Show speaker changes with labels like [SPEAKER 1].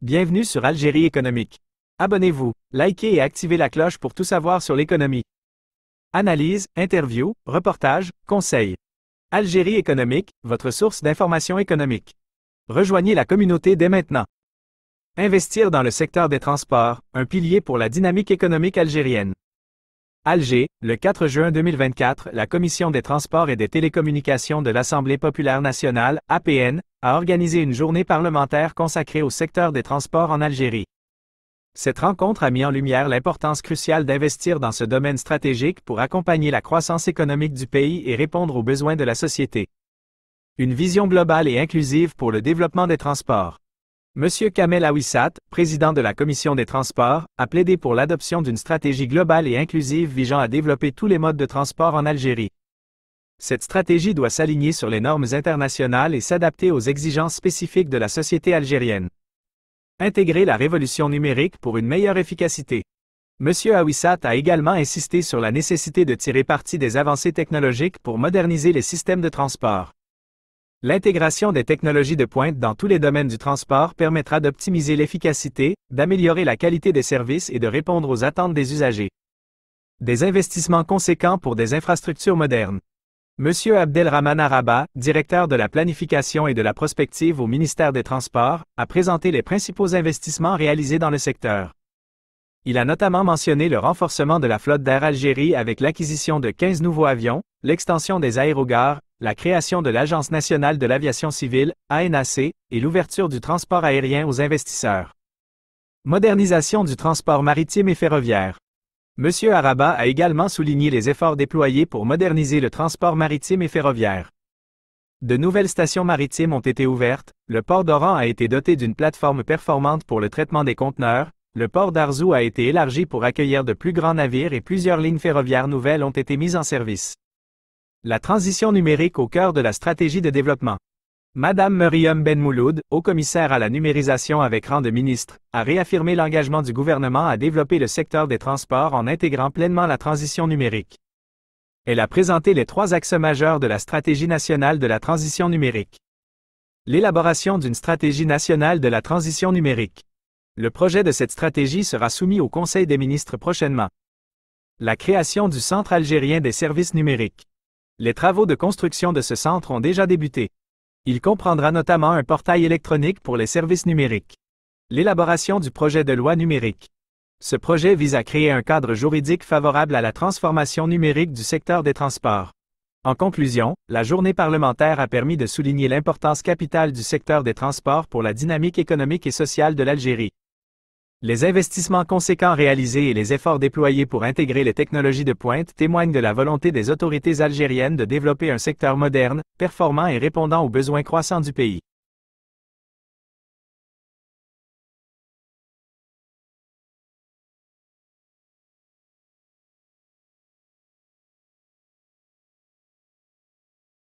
[SPEAKER 1] Bienvenue sur Algérie économique. Abonnez-vous, likez et activez la cloche pour tout savoir sur l'économie. Analyse, interview, reportage, conseils. Algérie économique, votre source d'information économique. Rejoignez la communauté dès maintenant. Investir dans le secteur des transports, un pilier pour la dynamique économique algérienne. Alger, le 4 juin 2024, la Commission des Transports et des Télécommunications de l'Assemblée populaire nationale, APN, a organisé une journée parlementaire consacrée au secteur des transports en Algérie. Cette rencontre a mis en lumière l'importance cruciale d'investir dans ce domaine stratégique pour accompagner la croissance économique du pays et répondre aux besoins de la société. Une vision globale et inclusive pour le développement des transports. Monsieur Kamel Aouissat, président de la Commission des Transports, a plaidé pour l'adoption d'une stratégie globale et inclusive visant à développer tous les modes de transport en Algérie. Cette stratégie doit s'aligner sur les normes internationales et s'adapter aux exigences spécifiques de la société algérienne. Intégrer la révolution numérique pour une meilleure efficacité. Monsieur Aouissat a également insisté sur la nécessité de tirer parti des avancées technologiques pour moderniser les systèmes de transport. L'intégration des technologies de pointe dans tous les domaines du transport permettra d'optimiser l'efficacité, d'améliorer la qualité des services et de répondre aux attentes des usagers. Des investissements conséquents pour des infrastructures modernes. Monsieur Abdelrahman Araba, directeur de la planification et de la prospective au ministère des Transports, a présenté les principaux investissements réalisés dans le secteur. Il a notamment mentionné le renforcement de la flotte d'Air Algérie avec l'acquisition de 15 nouveaux avions, l'extension des aérogares, la création de l'Agence nationale de l'aviation civile, ANAC, et l'ouverture du transport aérien aux investisseurs. Modernisation du transport maritime et ferroviaire. Monsieur Araba a également souligné les efforts déployés pour moderniser le transport maritime et ferroviaire. De nouvelles stations maritimes ont été ouvertes, le port d'Oran a été doté d'une plateforme performante pour le traitement des conteneurs, le port d'Arzou a été élargi pour accueillir de plus grands navires et plusieurs lignes ferroviaires nouvelles ont été mises en service. La transition numérique au cœur de la stratégie de développement. Madame Meriem Ben Mouloud, haut-commissaire à la numérisation avec rang de ministre, a réaffirmé l'engagement du gouvernement à développer le secteur des transports en intégrant pleinement la transition numérique. Elle a présenté les 3 axes majeurs de la stratégie nationale de la transition numérique. L'élaboration d'une stratégie nationale de la transition numérique. Le projet de cette stratégie sera soumis au Conseil des ministres prochainement. La création du Centre algérien des services numériques. Les travaux de construction de ce centre ont déjà débuté. Il comprendra notamment un portail électronique pour les services numériques. L'élaboration du projet de loi numérique. Ce projet vise à créer un cadre juridique favorable à la transformation numérique du secteur des transports. En conclusion, la journée parlementaire a permis de souligner l'importance capitale du secteur des transports pour la dynamique économique et sociale de l'Algérie. Les investissements conséquents réalisés et les efforts déployés pour intégrer les technologies de pointe témoignent de la volonté des autorités algériennes de développer un secteur moderne, performant et répondant aux besoins croissants du pays.